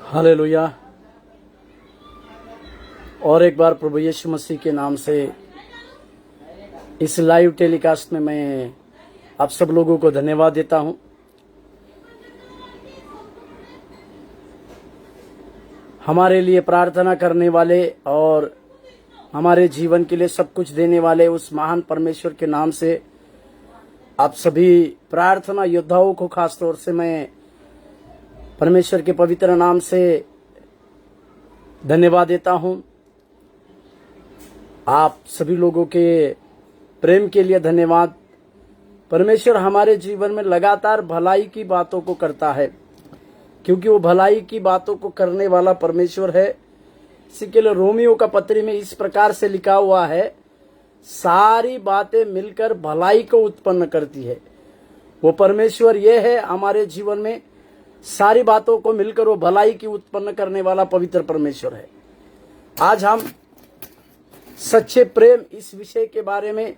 Hallelujah. और एक बार प्रभु यीशु मसीह के नाम से इस लाइव टेलीकास्ट में मैं आप सब लोगों को धन्यवाद देता हूं। हमारे लिए प्रार्थना करने वाले और हमारे जीवन के लिए सब कुछ देने वाले उस महान परमेश्वर के नाम से आप सभी प्रार्थना योद्धाओं को खास तौर से मैं परमेश्वर के पवित्र नाम से धन्यवाद देता हूं। आप सभी लोगों के प्रेम के लिए धन्यवाद। परमेश्वर हमारे जीवन में लगातार भलाई की बातों को करता है, क्योंकि वो भलाई की बातों को करने वाला परमेश्वर है। इसी के लिए रोमियो का पत्री में इस प्रकार से लिखा हुआ है, सारी बातें मिलकर भलाई को उत्पन्न करती है। वो परमेश्वर ये है हमारे जीवन में, सारी बातों को मिलकर वो भलाई की उत्पन्न करने वाला पवित्र परमेश्वर है। आज हम सच्चे प्रेम इस विषय के बारे में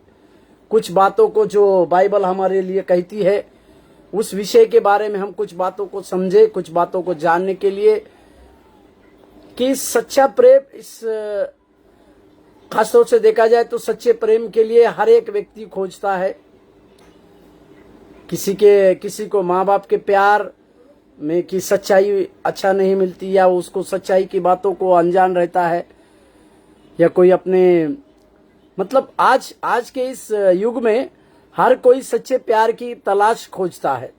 कुछ बातों को जो बाइबल हमारे लिए कहती है उस विषय के बारे में हम कुछ बातों को समझे, कुछ बातों को जानने के लिए कि सच्चा प्रेम इस खासतौर से देखा जाए तो सच्चे प्रेम के लिए हर एक व्यक्ति खोजता है। किसी को माँ बाप के प्यार में की सच्चाई अच्छा नहीं मिलती, या उसको सच्चाई की बातों को अनजान रहता है, या कोई अपने आज के इस युग में हर कोई सच्चे प्यार की तलाश खोजता है।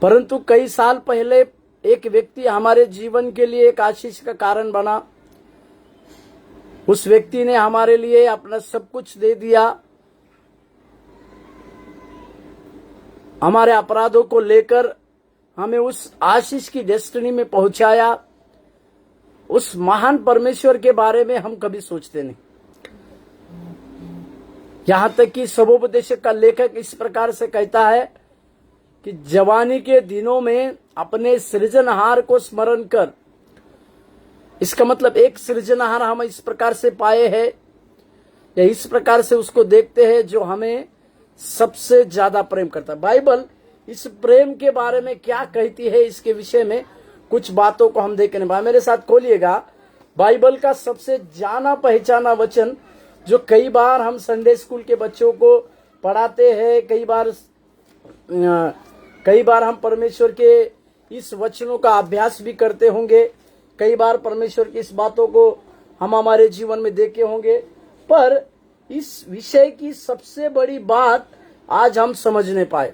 परंतु कई साल पहले एक व्यक्ति हमारे जीवन के लिए एक आशीष का कारण बना। उस व्यक्ति ने हमारे लिए अपना सब कुछ दे दिया, हमारे अपराधों को लेकर हमें उस आशीष की डेस्टिनी में पहुंचाया। उस महान परमेश्वर के बारे में हम कभी सोचते नहीं। यहां तक कि सबोपदेशक का लेखक इस प्रकार से कहता है कि जवानी के दिनों में अपने सृजनहार को स्मरण कर। इसका मतलब एक सृजनहार हम इस प्रकार से पाए हैं, या इस प्रकार से उसको देखते हैं जो हमें सबसे ज्यादा प्रेम करता है। बाइबल इस प्रेम के बारे में क्या कहती है, इसके विषय में कुछ बातों को हम देखने वाले। मेरे साथ खोलिएगा बाइबल का सबसे जाना पहचाना वचन, जो कई बार हम संडे स्कूल के बच्चों को पढ़ाते हैं, कई बार हम परमेश्वर के इस वचनों का अभ्यास भी करते होंगे, कई बार परमेश्वर की इस बातों को हम हमारे जीवन में देखे होंगे, पर इस विषय की सबसे बड़ी बात आज हम समझने पाए।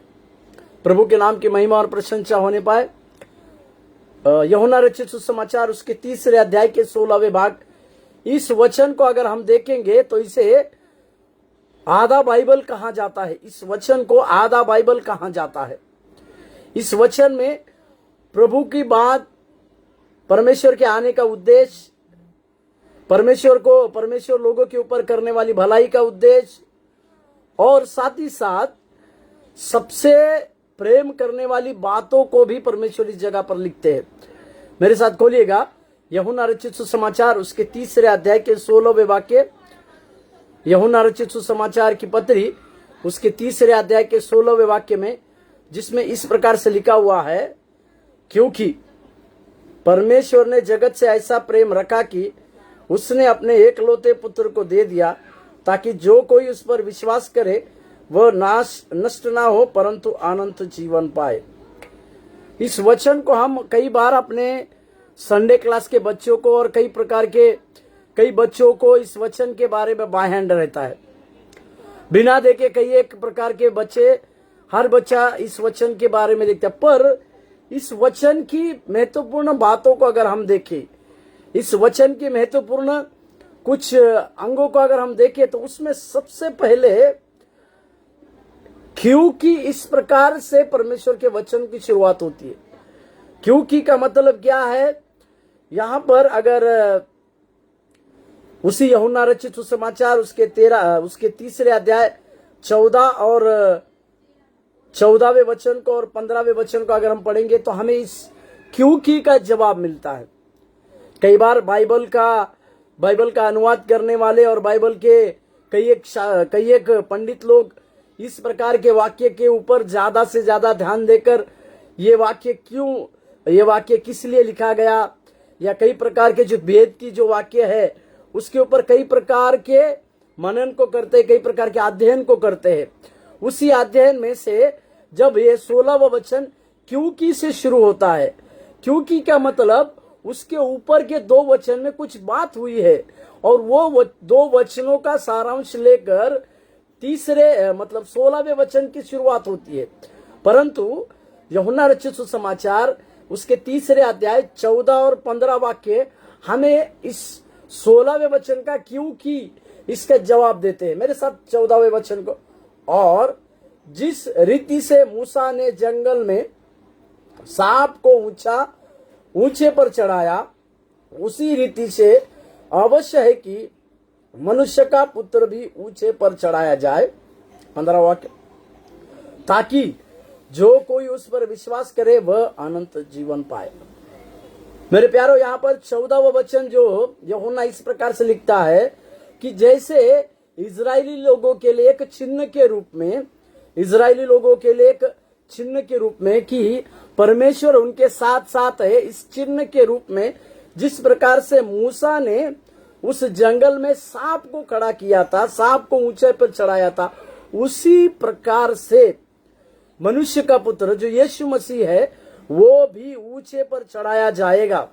प्रभु के नाम की महिमा और प्रशंसा होने पाए। यूहन्ना रचित सुसमाचार उसके 3 अध्याय के 16वें भाग, इस वचन को अगर हम देखेंगे तो इसे आधा बाइबल कहा जाता है। इस वचन को आधा बाइबल कहा जाता है। इस वचन में प्रभु की बात, परमेश्वर के आने का उद्देश्य, परमेश्वर लोगों के ऊपर करने वाली भलाई का उद्देश्य, और साथ ही साथ सबसे प्रेम करने वाली बातों को भी परमेश्वर इस जगह पर लिखते हैं। मेरे साथ खोलिएगा यूहन्ना रचित सुसमाचार उसके 3 अध्याय के 16वें वाक्य। यूहन्ना रचित सुसमाचार की पत्री उसके 3 अध्याय के 16वें वाक्य में, जिसमें इस प्रकार से लिखा हुआ है, क्योंकि परमेश्वर ने जगत से ऐसा प्रेम रखा कि उसने अपने एकलौते पुत्र को दे दिया, ताकि जो कोई उस पर विश्वास करे वह नष्ट ना हो परंतु अनंत जीवन पाए। इस वचन को हम कई बार अपने संडे क्लास के बच्चों को और कई बच्चों को इस वचन के बारे में बायहैंड रहता है। बिना देखे कई एक प्रकार के बच्चे, हर बच्चा इस वचन के बारे में देखता है, पर इस वचन की महत्वपूर्ण बातों को अगर हम देखें, इस वचन की महत्वपूर्ण कुछ अंगों को अगर हम देखें, तो उसमें सबसे पहले क्योंकि इस प्रकार से परमेश्वर के वचन की शुरुआत होती है। क्योंकि का मतलब क्या है, यहां पर अगर उसी यूहन्ना रचित सुसमाचार उसके 3 अध्याय 14 और 14वें वचन को और 15वें वचन को अगर हम पढ़ेंगे तो हमें इस क्योंकि का जवाब मिलता है। कई बार बाइबल का अनुवाद करने वाले और बाइबल के कई एक पंडित लोग इस प्रकार के वाक्य के ऊपर ज्यादा से ज्यादा ध्यान देकर ये वाक्य क्यों ये वाक्य किस लिए लिखा गया, या कई प्रकार के जो वेद की जो वाक्य है उसके ऊपर कई प्रकार के मनन को करते हैं, कई प्रकार के अध्ययन को करते हैं। उसी अध्ययन में से जब ये 16वां वचन क्योंकि से शुरू होता है, क्योंकि का मतलब उसके ऊपर के 2 वचन में कुछ बात हुई है और वो 2 वचनों का सारांश लेकर तीसरे मतलब 16वें वचन की शुरुआत होती है। परंतु यूहन्ना रचित सुसमाचार उसके तीसरे अध्याय 14 और 15 वाक्य हमें इस 16वें वचन का क्योंकि इसका जवाब देते हैं। मेरे साथ 14वें वचन को, और जिस रीति से मूसा ने जंगल में सांप को ऊंचे पर चढ़ाया, उसी रीति से अवश्य है कि मनुष्य का पुत्र भी ऊंचे पर चढ़ाया जाए। 15 वाक्य, ताकि जो कोई उस पर विश्वास करे वह अनंत जीवन पाए। मेरे प्यारो, यहाँ पर 14वां वचन जो यूहन्ना इस प्रकार से लिखता है कि जैसे इजरायली लोगों के लिए एक चिन्ह के रूप में, इजरायली लोगों के लिए एक चिन्ह के रूप में कि परमेश्वर उनके साथ साथ है, इस चिन्ह के रूप में जिस प्रकार से मूसा ने उस जंगल में सांप को खड़ा किया था, सांप को ऊंचे पर चढ़ाया था, उसी प्रकार से मनुष्य का पुत्र जो यीशु मसीह है वो भी ऊंचे पर चढ़ाया जाएगा।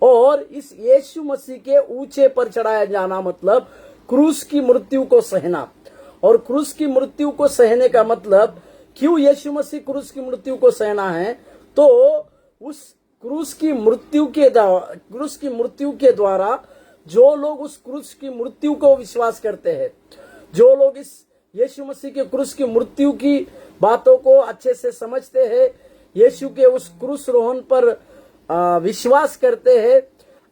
और इस यीशु मसीह के ऊंचे पर चढ़ाया जाना मतलब क्रूस की मृत्यु को सहना। और क्रूस की मृत्यु को सहने का मतलब, क्यों यीशु मसीह क्रूस की मृत्यु को सहना है, तो उस क्रूस की मृत्यु के द्वारा जो लोग उस क्रूस की मृत्यु को विश्वास करते हैं, जो लोग इस यीशु मसीह के क्रूस की मृत्यु की बातों को अच्छे से समझते हैं, यीशु के उस क्रूस रोहन पर विश्वास करते हैं,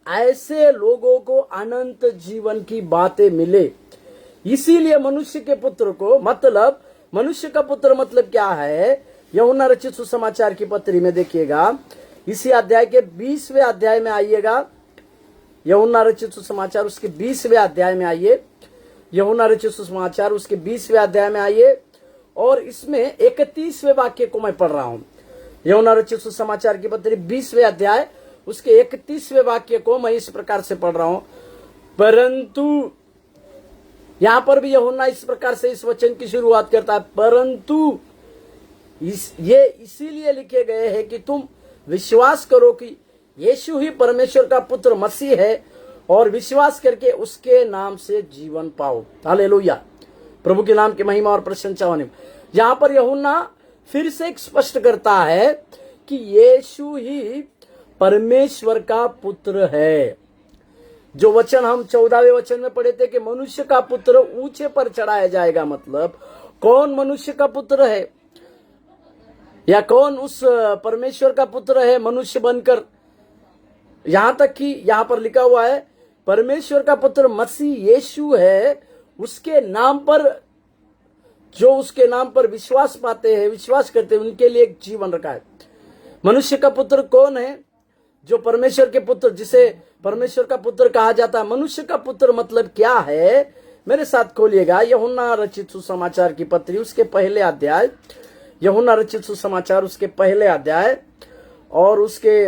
ऐसे लोगों को अनंत जीवन की बातें मिले। इसीलिए मनुष्य के पुत्र को, मतलब मनुष्य का पुत्र मतलब क्या है, यूहन्ना रचित सुसमाचार की पत्री में देखिएगा, इसी अध्याय के 20वें अध्याय में आइएगा। यूहन्ना रचित सुसमाचार उसके 20वें अध्याय में आइए, यूहन्ना रचित सुसमाचार उसके 20वें अध्याय में आइए, और इसमें 31वें वाक्य को मैं पढ़ रहा हूं। यूहन्ना रचित सुसमाचार की पत्री 20वें अध्याय उसके 31वें वाक्य को मैं इस प्रकार से पढ़ रहा हूं। परंतु यहां पर भी यूहन्ना इस प्रकार से इस वचन की शुरुआत करता है, परंतु ये इसीलिए लिखे गए हैं कि तुम विश्वास करो कि यीशु ही परमेश्वर का पुत्र मसीह है, और विश्वास करके उसके नाम से जीवन पाओ। हालेलुया, प्रभु के नाम की महिमा और प्रशंसा होने। यहां पर यूहन्ना फिर से स्पष्ट करता है कि यीशु ही परमेश्वर का पुत्र है। जो वचन हम 14वें वचन में पढ़े थे कि मनुष्य का पुत्र ऊंचे पर चढ़ाया जाएगा, मतलब कौन मनुष्य का पुत्र है, या कौन उस परमेश्वर का पुत्र है मनुष्य बनकर। यहां तक कि यहां पर लिखा हुआ है परमेश्वर का पुत्र मसीह यीशु है, उसके नाम पर, जो उसके नाम पर विश्वास पाते हैं, विश्वास करते हैं, उनके लिए एक जीवन रखा है। मनुष्य का पुत्र कौन है? जो परमेश्वर के पुत्र, जिसे परमेश्वर का पुत्र कहा जाता है। मनुष्य का पुत्र मतलब क्या है? मेरे साथ खोलिएगा यूहन्ना रचित सुसमाचार की पत्री उसके पहले अध्याय, यूहन्ना रचित सुसमाचार उसके पहले अध्याय और उसके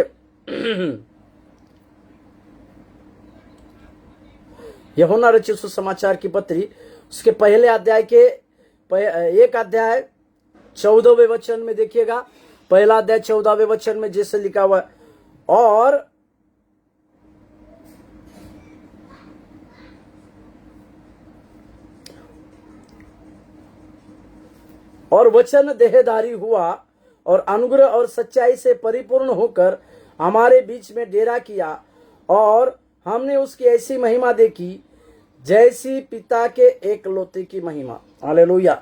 यूहन्ना रचित सुसमाचार की पत्री उसके पहले अध्याय के एक अध्याय 14वें वचन में देखिएगा। पहला अध्याय 14वें वचन में जैसे लिखा हुआ है, और वचन देहधारी हुआ और अनुग्रह और सच्चाई से परिपूर्ण होकर हमारे बीच में डेरा किया, और हमने उसकी ऐसी महिमा देखी जैसी पिता के एकलौते की महिमा। Hallelujah,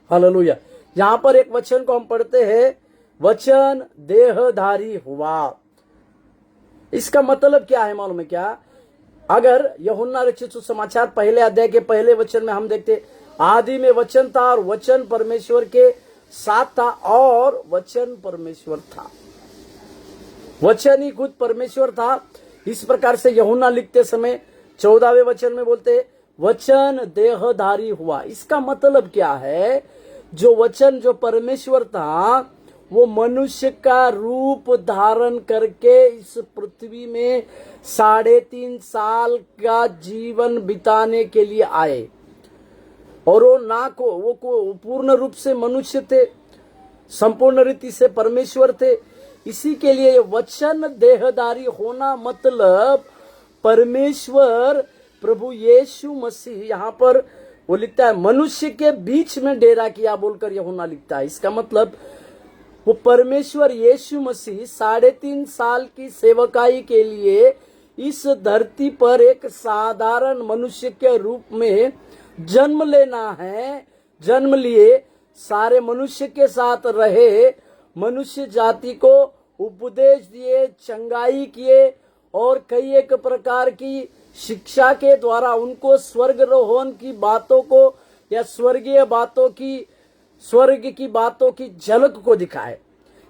hallelujah. यहां पर एक वचन को हम पढ़ते हैं, वचन देहधारी हुआ। इसका मतलब क्या है मालूम है क्या? अगर यूहन्ना रचित सुसमाचार पहले अध्याय के पहले वचन में हम देखते, आदि में वचन था और वचन परमेश्वर के साथ था और वचन परमेश्वर था, वचन ही खुद परमेश्वर था। इस प्रकार से यूहन्ना लिखते समय 14वें वचन में बोलते वचन देहधारी हुआ। इसका मतलब क्या है? जो वचन, जो परमेश्वर था, वो मनुष्य का रूप धारण करके इस पृथ्वी में 3.5 साल का जीवन बिताने के लिए आए। और वो पूर्ण रूप से मनुष्य थे, संपूर्ण रीति से परमेश्वर थे। इसी के लिए वचन देहधारी होना मतलब परमेश्वर प्रभु यीशु मसीह, यहाँ पर वो लिखता है मनुष्य के बीच में डेरा किया बोलकर यूहन्ना लिखता है। इसका मतलब वो परमेश्वर यीशु मसीह 3.5 साल की सेवकाई के लिए इस धरती पर एक साधारण मनुष्य के रूप में जन्म लेना है। जन्म लिए, सारे मनुष्य के साथ रहे, मनुष्य जाति को उपदेश दिए, चंगाई किए और कई एक प्रकार की शिक्षा के द्वारा उनको स्वर्गारोहण की बातों को या स्वर्ग की बातों की झलक को दिखाए।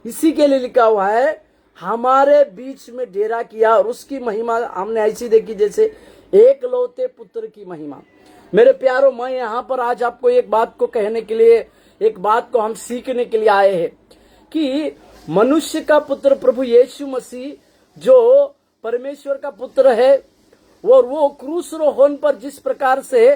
इसी के लिए लिखा हुआ है हमारे बीच में डेरा किया और उसकी महिमा हमने ऐसी देखी जैसे एक लौते पुत्र की महिमा। मेरे प्यारों, मैं यहाँ पर आज आपको एक बात को कहने के लिए, एक बात को हम सीखने के लिए आए हैं कि मनुष्य का पुत्र प्रभु यीशु मसीह जो परमेश्वर का पुत्र है और वो क्रूस रोहन पर जिस प्रकार से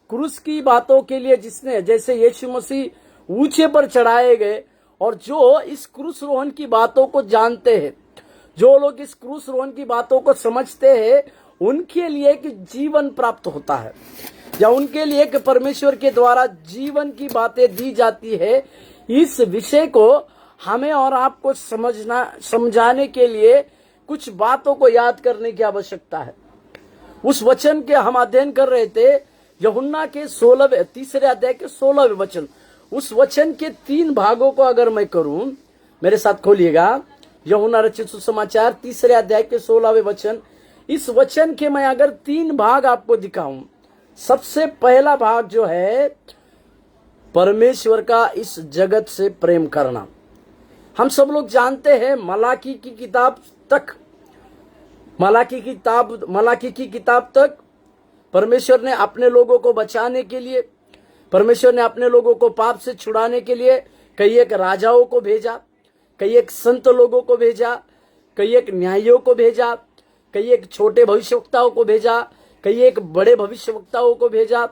क्रूस की बातों के लिए जिसने, जैसे यीशु मसीह ऊंचे पर चढ़ाए गए और जो इस क्रूस रोहन की बातों को जानते हैं, जो लोग इस क्रूस रोहन की बातों को समझते हैं, उनके लिए एक जीवन प्राप्त होता है या उनके लिए एक परमेश्वर के द्वारा जीवन की बातें दी जाती है। इस विषय को हमें और आपको समझाने के लिए कुछ बातों को याद करने की आवश्यकता है। उस वचन के हम अध्ययन कर रहे थे यूहन्ना के 3 अध्याय के 16वें वचन। उस वचन के 3 भागों को अगर मैं करूं, मेरे साथ खोलिएगा यूहन्ना रचित सुसमाचार 3 अध्याय के 16वें वचन। इस वचन के मैं अगर 3 भाग आपको दिखाऊं, सबसे पहला भाग जो है परमेश्वर का इस जगत से प्रेम करना। हम सब लोग जानते हैं मलाकी की किताब तक परमेश्वर ने अपने लोगों को बचाने के लिए, परमेश्वर ने अपने लोगों को पाप से छुड़ाने के लिए कई एक राजाओं को भेजा, कई एक संत लोगों को भेजा, कई एक न्यायियों को भेजा, कई एक छोटे भविष्यवक्ताओं को भेजा, कई एक बड़े भविष्यवक्ताओं को भेजा।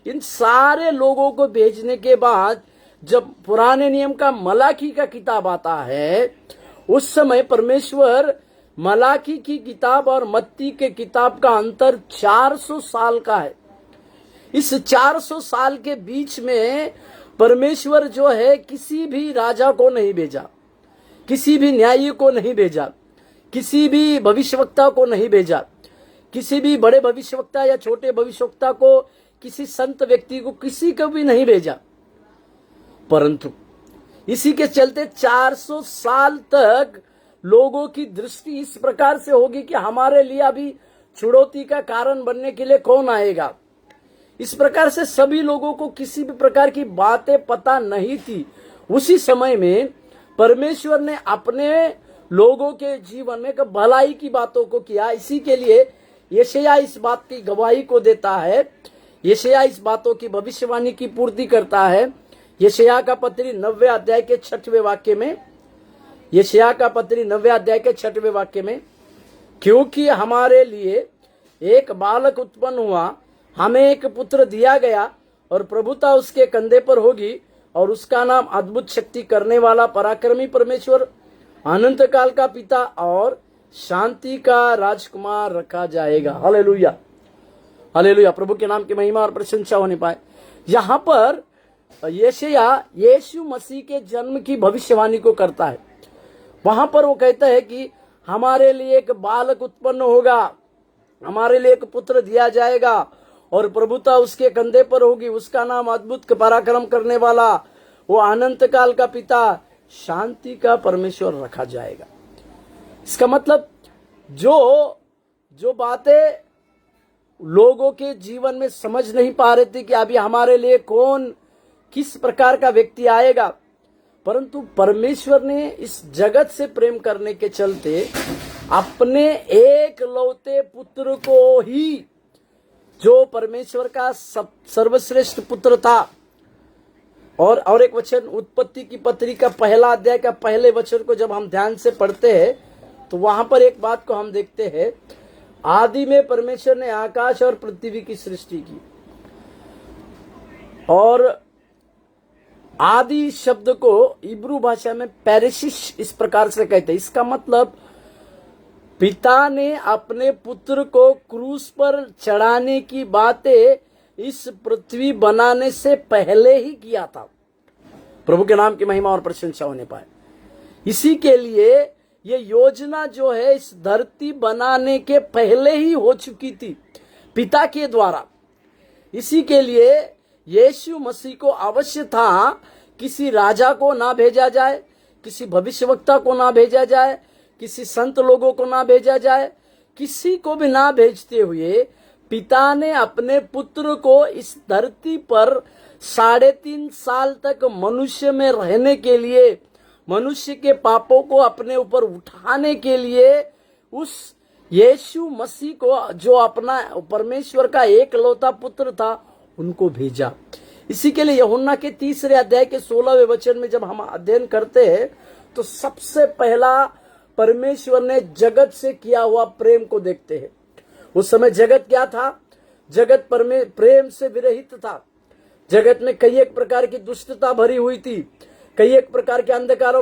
इन सारे लोगों को भेजने के बाद जब पुराने नियम का मलाकी का किताब आता है, उस समय परमेश्वर मलाकी की किताब और मत्ती के किताब का अंतर 400 साल का है। इस 400 साल के बीच में परमेश्वर जो है किसी भी राजा को नहीं भेजा, किसी भी न्यायी को नहीं भेजा, किसी भी भविष्यवक्ता को नहीं भेजा, किसी भी बड़े भविष्यवक्ता या छोटे भविष्यवक्ता को, किसी संत व्यक्ति को, किसी को भी नहीं भेजा। परंतु इसी के चलते 400 साल तक लोगों की दृष्टि इस प्रकार से होगी कि हमारे लिए अभी छुड़ौती का कारण बनने के लिए कौन आएगा। इस प्रकार से सभी लोगों को किसी भी प्रकार की बातें पता नहीं थी। उसी समय में परमेश्वर ने अपने लोगों के जीवन में भलाई की बातों को किया। इसी के लिए यशायाह इस बात की गवाही को देता है, यशायाह इस बातों की भविष्यवाणी की पूर्ति करता है। यशायाह का पत्री 9वें अध्याय के 6वें वाक्य में, यशायाह का पत्री 9वें अध्याय के 6वें वाक्य में, क्योंकि हमारे लिए एक बालक उत्पन्न हुआ, हमें एक पुत्र दिया गया और प्रभुता उसके कंधे पर होगी और उसका नाम अद्भुत शक्ति करने वाला, पराक्रमी परमेश्वर, अनंत काल का पिता और शांति का राजकुमार रखा जाएगा। Hallelujah, hallelujah. प्रभु के नाम की महिमा और प्रशंसा होने पाए। यहाँ पर यशायाह यीशु मसीह के जन्म की भविष्यवाणी को करता है। वहां पर वो कहता है कि हमारे लिए एक बालक उत्पन्न होगा, हमारे लिए एक पुत्र दिया जाएगा और प्रभुता उसके कंधे पर होगी, उसका नाम अद्भुत पराक्रम करने वाला, वो अनंत काल का पिता, शांति का परमेश्वर रखा जाएगा। इसका मतलब जो बातें लोगों के जीवन में समझ नहीं पा रहे थे कि अभी हमारे लिए कौन, किस प्रकार का व्यक्ति आएगा, परंतु परमेश्वर ने इस जगत से प्रेम करने के चलते अपने एक लौते पुत्र को ही, जो परमेश्वर का सर्वश्रेष्ठ पुत्र था, और एक वचन, उत्पत्ति की पत्री का पहला अध्याय का पहले वचन को जब हम ध्यान से पढ़ते हैं तो वहां पर एक बात को हम देखते हैं, आदि में परमेश्वर ने आकाश और पृथ्वी की सृष्टि की। और आदि शब्द को इब्रू भाषा में पेरिशिश इस प्रकार से कहते हैं। इसका मतलब पिता ने अपने पुत्र को क्रूस पर चढ़ाने की बातें इस पृथ्वी बनाने से पहले ही किया था। प्रभु के नाम की महिमा और प्रशंसा होने पाए। इसी के लिए ये योजना जो है इस धरती बनाने के पहले ही हो चुकी थी पिता के द्वारा। इसी के लिए यीशु मसीह को अवश्य था किसी राजा को ना भेजा जाए, किसी भविष्यवक्ता को ना भेजा जाए, किसी संत लोगों को ना भेजा जाए, किसी को भी ना भेजते हुए पिता ने अपने पुत्र को इस धरती पर 3.5 साल तक मनुष्य में रहने के लिए, मनुष्य के पापों को अपने ऊपर उठाने के लिए उस यीशु मसीह को, जो अपना परमेश्वर का एकलौता पुत्र था, उनको भेजा। इसी के लिए यूहन्ना के 3 अध्याय के 16वें वचन में जब हम अध्ययन करते हैं तो सबसे पहला परमेश्वर ने जगत से किया हुआ प्रेम को देखते हैं। उस समय जगत क्या था? जगत प्रेम से विरहित था। जगत में कई एक प्रकार की दुष्टता भरी हुई थी, कई एक प्रकार के अंधकार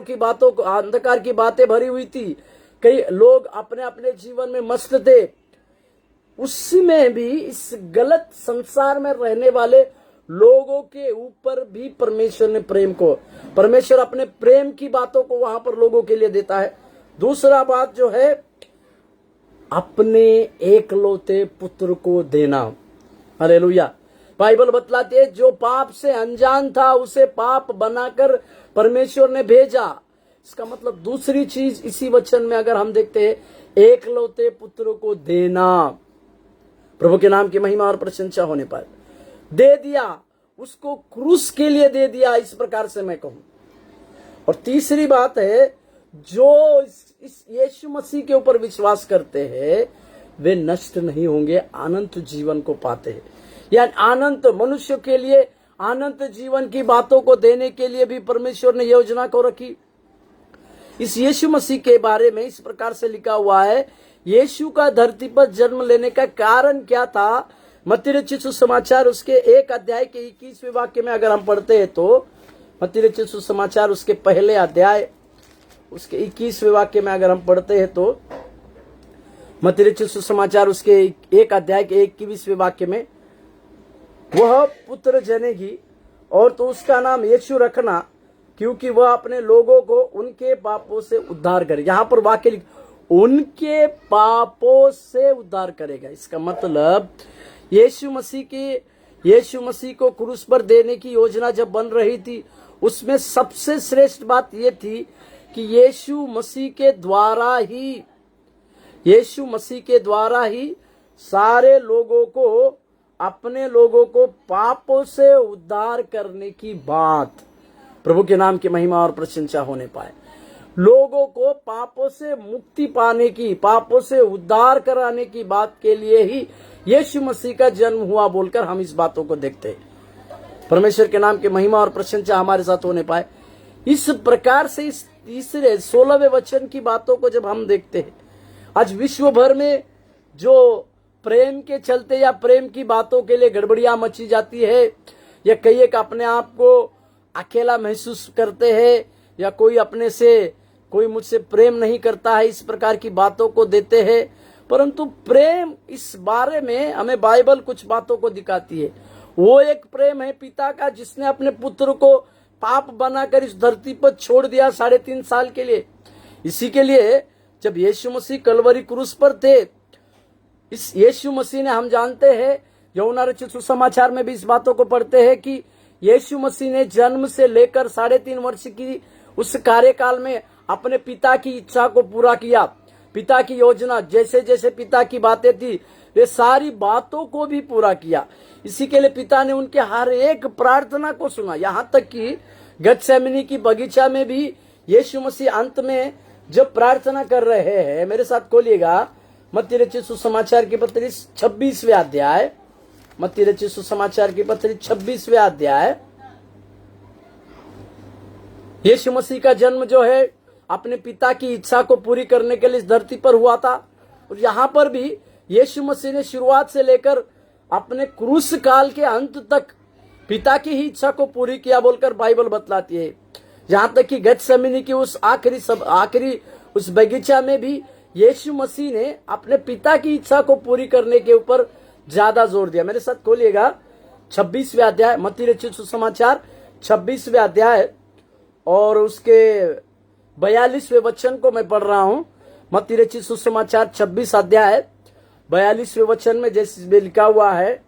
की बातें भरी हुई थी। कई लोग अपने अपने जीवन में मस्त थे। उसमें भी इस गलत संसार में रहने वाले लोगों के ऊपर भी परमेश्वर अपने प्रेम की बातों को वहां पर लोगों के लिए देता है। दूसरा बात जो है, अपने एकलौते पुत्र को देना। हालेलुया। बाइबल बतलाती है जो पाप से अनजान था उसे पाप बनाकर परमेश्वर ने भेजा। इसका मतलब दूसरी चीज इसी वचन में अगर हम देखते हैं, एकलौते पुत्र को देना। प्रभु के नाम की महिमा और प्रशंसा होने पर दे दिया, उसको क्रूस के लिए दे दिया, इस प्रकार से मैं कहूं। और तीसरी बात है, जो इस यीशु मसीह के ऊपर विश्वास करते हैं वे नष्ट नहीं होंगे, अनंत जीवन को पाते हैं। यानी अनंत मनुष्य के लिए अनंत जीवन की बातों को देने के लिए भी परमेश्वर ने योजना को रखी। इस यीशु मसीह के बारे में इस प्रकार से लिखा हुआ है, यीशु का धरती पर जन्म लेने का कारण क्या था? मत्ती रचित सुसमाचार उसके 1 अध्याय के 21वें वाक्य में अगर हम पढ़ते हैं तो मत्ती रचित सुसमाचार उसके पहले अध्याय उसके 21वें वाक्य में अगर हम पढ़ते हैं तो मत्ती रचित सुसमाचार उसके 1 अध्याय के 21वें वाक्य में, वह पुत्र जनेगी और तो उसका नाम यीशु रखना, क्योंकि वह अपने लोगों को उनके पापों से उद्धार करेगा। यहां पर वाक्य उनके पापों से उद्धार करेगा। इसका मतलब यीशु मसीह को क्रूस पर देने की योजना जब बन रही थी, उसमें सबसे श्रेष्ठ बात यह थी कि यीशु मसीह के द्वारा ही सारे लोगों को, अपने लोगों को पापों से उद्धार करने की बात। प्रभु के नाम की महिमा और प्रशंसा होने पाए। लोगों को पापों से मुक्ति पाने की, पापों से उद्धार कराने की बात के लिए ही यीशु मसीह का जन्म हुआ बोलकर हम इस बातों को देखते हैं। परमेश्वर के नाम की महिमा और प्रशंसा हमारे साथ होने पाए। इस प्रकार से इस तीसरे 16वें वचन की बातों को जब हम देखते हैं, आज विश्व भर में जो प्रेम के चलते या प्रेम की बातों के लिए गड़बड़ियां मची जाती है, या कई एक अपने आप को अकेला महसूस करते हैं, या कोई मुझसे प्रेम नहीं करता है, इस प्रकार की बातों को देते हैं। परंतु प्रेम, इस बारे में हमें बाइबल कुछ बातों को दिखाती है। वो एक प्रेम है पिता का, जिसने अपने पुत्र को पाप बनाकर इस धरती पर छोड़ दिया 3.5 साल के लिए। इसी के लिए जब यीशु मसीह कलवरी क्रूस पर थे, इस यीशु मसीह ने, हम जानते हैं यूहन्ना रचित सुसमाचार में भी इस बातों को पढ़ते हैं कि यीशु मसीह ने जन्म से लेकर 3.5 वर्ष की उस कार्यकाल में अपने पिता की इच्छा को पूरा किया। पिता की योजना, जैसे जैसे पिता की बातें थी, वे सारी बातों को भी पूरा किया। इसी के लिए पिता ने उनके हर एक प्रार्थना को सुना। यहाँ तक कि गतसेमनी की बगीचा में भी यीशु मसीह अंत में जब प्रार्थना कर रहे हैं, मेरे साथ खोलिएगा मत्ती रचित सुसमाचार की पत्री 26वें अध्याय, मत्ती रचित सुसमाचार की पत्री 26वें अध्याय यीशु मसीह का जन्म जो है अपने पिता की इच्छा को पूरी करने के लिए इस धरती पर हुआ था। और यहाँ पर भी यीशु मसीह ने शुरुआत से लेकर अपने क्रूस काल के अंत तक पिता की ही इच्छा को पूरी किया बोलकर बाइबल बतलाती है। यहाँ तक कि गेत्सेमनी की उस आखिरी उस बगीचा में भी यीशु मसीह ने अपने पिता की इच्छा को पूरी करने के ऊपर ज्यादा जोर दिया। मेरे साथ खोलिएगा 26वें अध्याय, मत्ती रचित सुसमाचार 26वें अध्याय और उसके 42वें वचन को मैं पढ़ रहा हूं। मत्ती रचित सुसमाचार 26 अध्याय 42वें वचन में जैसे लिखा हुआ है,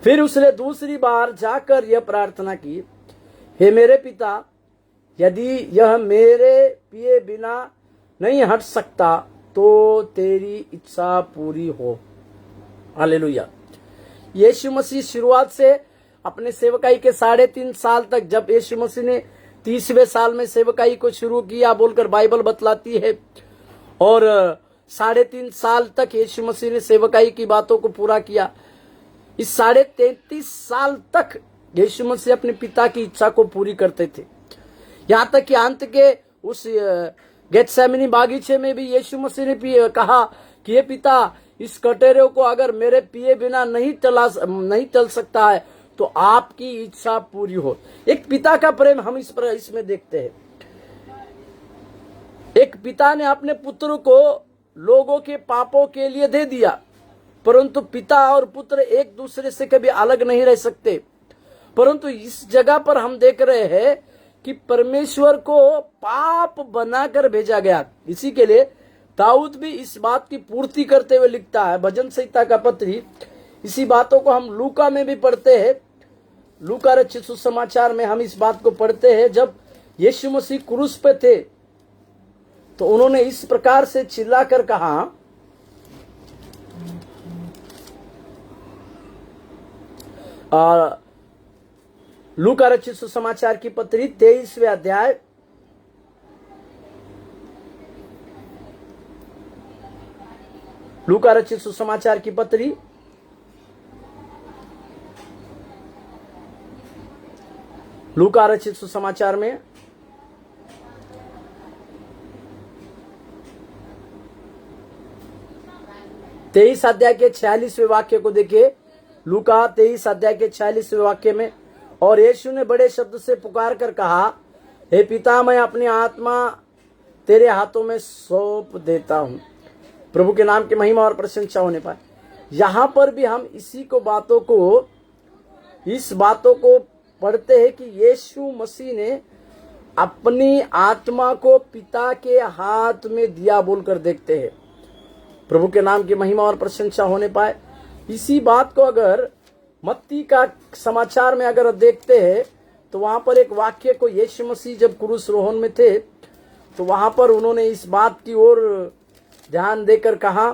फिर उसने दूसरी बार जाकर यह प्रार्थना की, हे मेरे पिता, यदि यह मेरे पिए बिना नहीं हट सकता तो तेरी इच्छा पूरी हो। हालेलुया। यीशु मसीह शुरुआत से अपने सेवकाई के 3.5 साल तक, जब यीशु मसीह ने 30वें साल में सेवकाई को शुरू किया बोलकर बाइबल बतलाती है, और 3.5 साल तक यीशु मसीह ने सेवकाई की बातों को पूरा किया। इस 33.5 साल तक यीशु मसीह अपने पिता की इच्छा को पूरी करते थे। यहाँ तक कि अंत के उस गेत्सेमनी बागीचे में भी यीशु मसीह ने कहा कि ये पिता, इस कटोरे को अगर मेरे पिए बिना नहीं चल सकता है तो आपकी इच्छा पूरी हो। एक पिता का प्रेम हम इसमें देखते हैं। एक पिता ने अपने पुत्र को लोगों के पापों के लिए दे दिया, परंतु पिता और पुत्र एक दूसरे से कभी अलग नहीं रह सकते। परंतु इस जगह पर हम देख रहे हैं कि परमेश्वर को पाप बनाकर भेजा गया। इसी के लिए दाऊद भी इस बात की पूर्ति करते हुए लिखता है, भजन संहिता का पत्री। इसी बातों को हम लूका में भी पढ़ते हैं। लूका रचित सुसमाचार में हम इस बात को पढ़ते हैं, जब यीशु मसीह क्रूस पे थे तो उन्होंने इस प्रकार से चिल्लाकर कहा, लूका रचित सुसमाचार की पत्री 23वें अध्याय लूका रचित सुसमाचार की पत्री 23 अध्याय के 46वें वाक्य को देखिए। लूका 23 अध्याय के 46वें वाक्य में, और यीशु ने बड़े शब्द से पुकार कर कहा, हे पिता, मैं अपनी आत्मा तेरे हाथों में सौंप देता हूं। प्रभु के नाम की महिमा और प्रशंसा होने पाए। यहां पर भी हम इस बातों को पढ़ते हैं कि यीशु मसीह ने अपनी आत्मा को पिता के हाथ में दिया बोलकर देखते हैं। प्रभु के नाम की महिमा और प्रशंसा होने पाए। इसी बात को अगर मत्ती का समाचार में अगर देखते हैं तो वहां पर एक वाक्य को, यीशु मसीह जब क्रूस रोहन में थे तो वहां पर उन्होंने इस बात की ओर ध्यान देकर कहा,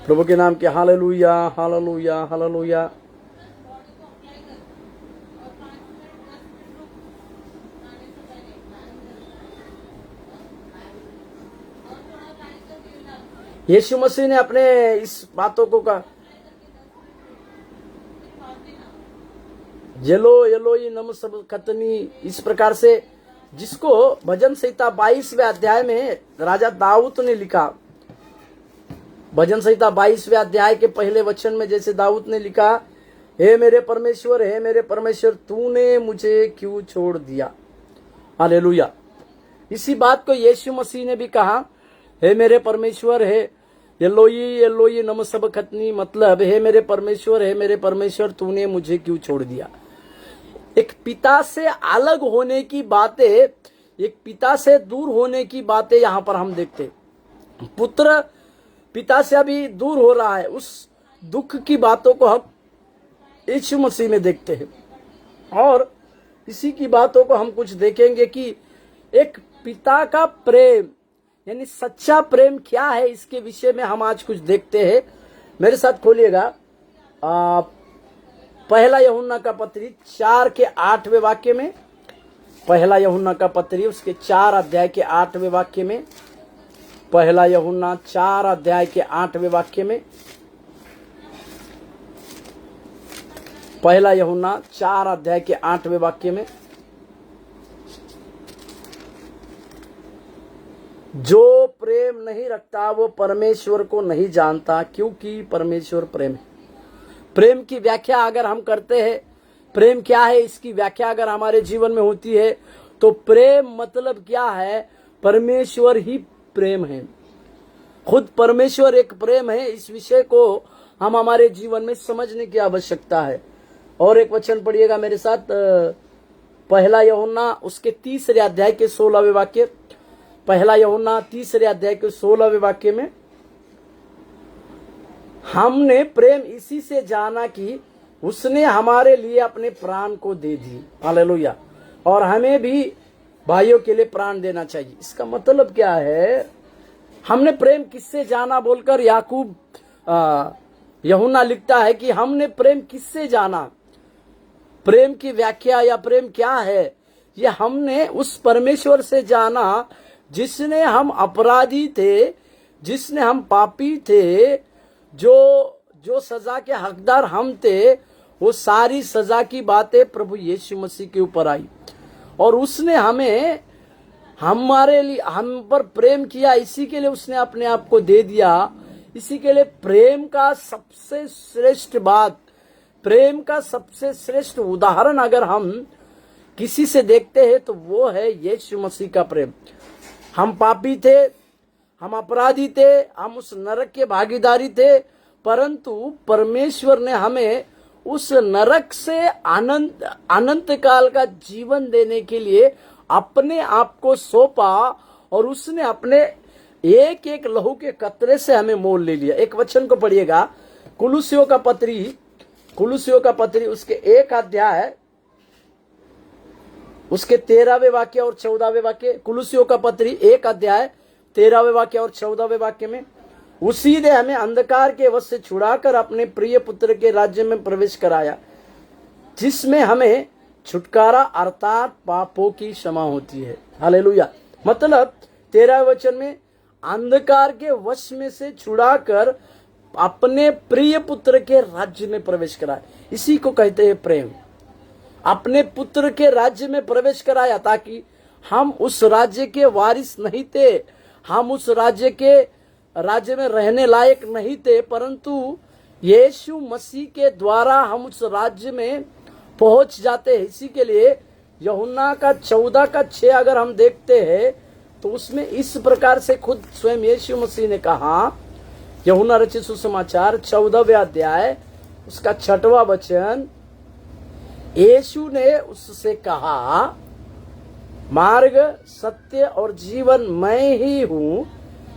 प्रभु के नाम के हालेलुया, हालेलुया, हालेलुया। यीशु मसीह ने अपने इस बातों को कहा, येलो येलोई नम सब खतनी, इस प्रकार से, जिसको भजन संहिता 22वें अध्याय में राजा दाऊद ने लिखा। भजन संहिता 22वें अध्याय के पहले वचन में जैसे दाऊद ने लिखा, हे मेरे परमेश्वर, तूने मुझे क्यों छोड़ दिया। हालेलुया। इसी बात को यीशु मसीह ने भी कहा, हे मेरे परमेश्वर, हे एलोई एलोई नम सब खतनी, मतलब हे मेरे परमेश्वर, तूने मुझे क्यों छोड़ दिया। एक पिता से अलग होने की बातें, एक पिता से दूर होने की बातें यहां पर हम देखते। पुत्र पिता से अभी दूर हो रहा है, उस दुख की बातों को हम यीशु मसीह में देखते हैं। और इसी की बातों को हम कुछ देखेंगे कि एक पिता का प्रेम यानी सच्चा प्रेम क्या है, इसके विषय में हम आज कुछ देखते हैं। मेरे साथ खोलिएगा पहला यूहन्ना का पत्री 4 के 8वें वाक्य में। पहला यूहन्ना का पत्री उसके 4 अध्याय के 8वें वाक्य में पहला यूहन्ना 4 अध्याय के 8वें वाक्य में, पहला यूहन्ना 4 अध्याय के 8वें वाक्य में, जो प्रेम नहीं रखता वो परमेश्वर को नहीं जानता, क्योंकि परमेश्वर प्रेम है। प्रेम की व्याख्या अगर हम करते हैं, प्रेम क्या है इसकी व्याख्या अगर हमारे जीवन में होती है, तो प्रेम मतलब क्या है? परमेश्वर ही प्रेम है, खुद परमेश्वर एक प्रेम है। इस विषय को हम हमारे जीवन में समझने की आवश्यकता है। और एक वचन पढ़िएगा मेरे साथ, पहला यूहन्ना उसके 3 अध्याय के 16वें वाक्य, पहला यूहन्ना 3 अध्याय के 16वें वाक्य में, हमने प्रेम इसी से जाना कि उसने हमारे लिए अपने प्राण को दे दी। हालेलुया। और हमें भी भाइयों के लिए प्राण देना चाहिए। इसका मतलब क्या है? हमने प्रेम किससे जाना बोलकर याकूब यूहन्ना लिखता है कि हमने प्रेम किससे जाना। प्रेम की व्याख्या या प्रेम क्या है? ये हमने उस परमेश्वर से जाना जिसने हम अपराधी थे, जिसने हम पापी थे, जो सजा के हकदार हम थे, वो सारी सजा की बातें प्रभु यीशु मसीह के ऊपर आई और उसने हमें हमारे लिए हम पर प्रेम किया। इसी के लिए उसने अपने आप को दे दिया। इसी के लिए प्रेम का सबसे श्रेष्ठ बात, प्रेम का सबसे श्रेष्ठ उदाहरण अगर हम किसी से देखते हैं तो वो है यीशु मसीह का प्रेम। हम पापी थे, हम अपराधी थे, हम उस नरक के भागीदारी थे, परंतु परमेश्वर ने हमें उस नरक से अनंत काल का जीवन देने के लिए अपने आप को सौंपा और उसने अपने एक एक लहू के कतरे से हमें मोल ले लिया। एक वचन को पढ़िएगा, कुलुसियों का पत्री उसके 1 अध्याय उसके 13वें वाक्य और 14वें वाक्य। कुलुसियों का पत्री 1 अध्याय 13वें वाक्य और 14वें वाक्य में, उसी ने हमें अंधकार के वश से छुड़ाकर अपने प्रिय पुत्र के राज्य में प्रवेश कराया, जिसमें हमें छुटकारा अर्थात पापों की क्षमा होती है। हालेलुया। मतलब 13वें वचन में अंधकार के वश में से छुड़ाकर अपने प्रिय पुत्र के राज्य में प्रवेश कराया। इसी को कहते हैं प्रेम। अपने पुत्र के राज्य में प्रवेश कराया ताकि हम उस राज्य के वारिस नहीं थे, हम उस राज्य में रहने लायक नहीं थे, परंतु यीशु मसीह के द्वारा हम उस राज्य में पहुंच जाते हैं। इसी के लिए यूहन्ना का 14:6 अगर हम देखते हैं तो उसमें इस प्रकार से खुद स्वयं यीशु मसीह ने कहा, यूहन्ना रचित सुसमाचार 14वें अध्याय उसका 6वां वचन, यीशु ने उससे कहा, मार्ग सत्य और जीवन मैं ही हूं,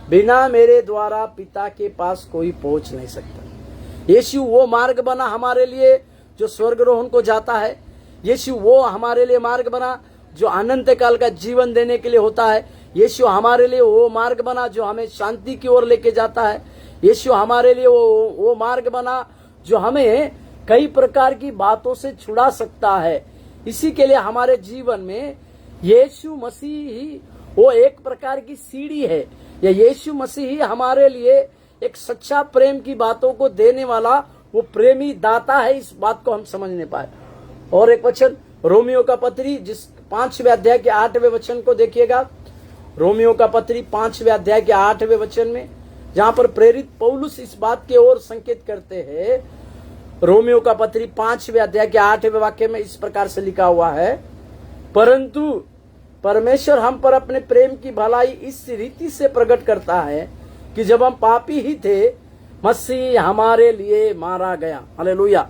बिना मेरे द्वारा पिता के पास कोई पहुंच नहीं सकता। यीशु वो मार्ग बना हमारे लिए जो स्वर्गरोहण को जाता है। यीशु वो हमारे लिए मार्ग बना जो अनंत काल का जीवन देने के लिए होता है। यीशु हमारे लिए वो मार्ग बना जो हमें शांति की ओर लेके जाता है। यीशु हमारे लिए वो मार्ग बना जो हमें कई प्रकार की बातों से छुड़ा सकता है। इसी के लिए हमारे जीवन में यीशु मसीह ही वो एक प्रकार की सीढ़ी है, या यीशु मसीह ही हमारे लिए एक सच्चा प्रेम की बातों को देने वाला वो प्रेमी दाता है। इस बात को हम समझने पाए। और एक वचन रोमियो का पत्री जिस 5वें अध्याय के 8वें वचन को देखिएगा। रोमियो का पत्री 5वें अध्याय के 8वें वचन में, जहां पर प्रेरित पौलुस इस बात की ओर संकेत करते हैं। रोमियो का पत्री 5वें अध्याय के 8वें वाक्य में इस प्रकार से लिखा हुआ है, परंतु परमेश्वर हम पर अपने प्रेम की भलाई इस रीति से प्रकट करता है कि जब हम पापी ही थे, मसीह हमारे लिए मारा गया। हालेलुया।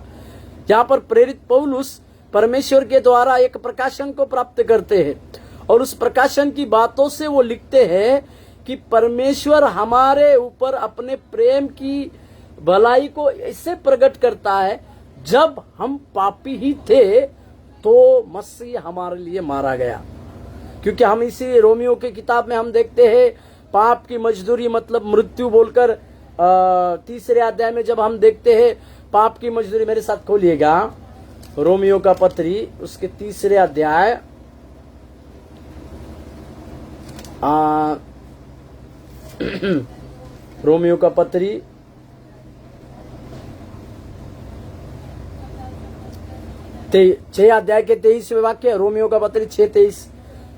यहाँ पर प्रेरित पौलुस परमेश्वर के द्वारा एक प्रकाशन को प्राप्त करते हैं और उस प्रकाशन की बातों से वो लिखते हैं कि परमेश्वर हमारे ऊपर अपने प्रेम की भलाई को ऐसे प्रकट करता है, जब हम पापी ही थे तो मसीह हमारे लिए मारा गया। क्योंकि हम इसी रोमियो की किताब में हम देखते हैं पाप की मजदूरी मतलब मृत्यु बोलकर 3 अध्याय में जब हम देखते हैं पाप की मजदूरी, मेरे साथ खोलिएगा रोमियो का पत्री उसके 3 अध्याय रोमियो का पत्री 6 अध्याय के 23वें वाक्य, रोमियो का पत्री 6:23।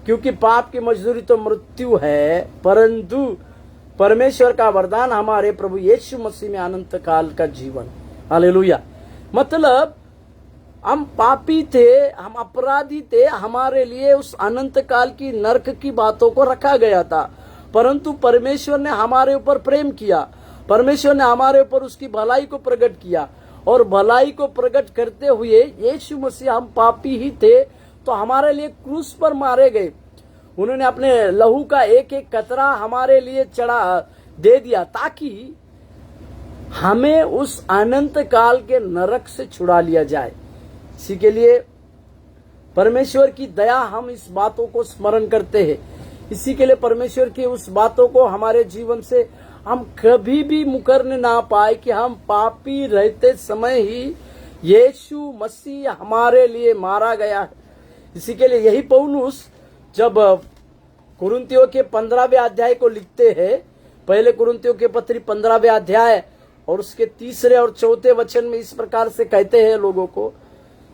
क्योंकि पाप की मजदूरी तो मृत्यु है, परंतु परमेश्वर का वरदान हमारे प्रभु यीशु मसीह में अनंत काल का जीवन। हालेलुया। मतलब हम पापी थे, हम अपराधी थे, हमारे लिए उस अनंत काल की नरक की बातों को रखा गया था, परंतु परमेश्वर ने हमारे ऊपर प्रेम किया, परमेश्वर ने हमारे ऊपर उसकी भलाई को प्रकट किया, और भलाई को प्रकट करते हुए यीशु मसीह, हम पापी ही थे तो हमारे लिए क्रूस पर मारे गए। उन्होंने अपने लहू का एक एक कतरा हमारे लिए दे दिया, ताकि हमें उस अनंत काल के नरक से छुड़ा लिया जाए। इसी के लिए परमेश्वर की दया, हम इस बातों को स्मरण करते हैं। इसी के लिए परमेश्वर की उस बातों को हमारे जीवन से हम कभी भी मुकरने ना पाए कि हम पापी रहते समय ही यीशु मसीह हमारे लिए मारा गया है। इसी के लिए यही पौलुस जब कुरिन्थियों के 15वें अध्याय को लिखते हैं, पहले कुरिन्थियों के पत्री 15वें अध्याय और उसके 3 और 4 वचन में इस प्रकार से कहते हैं लोगों को,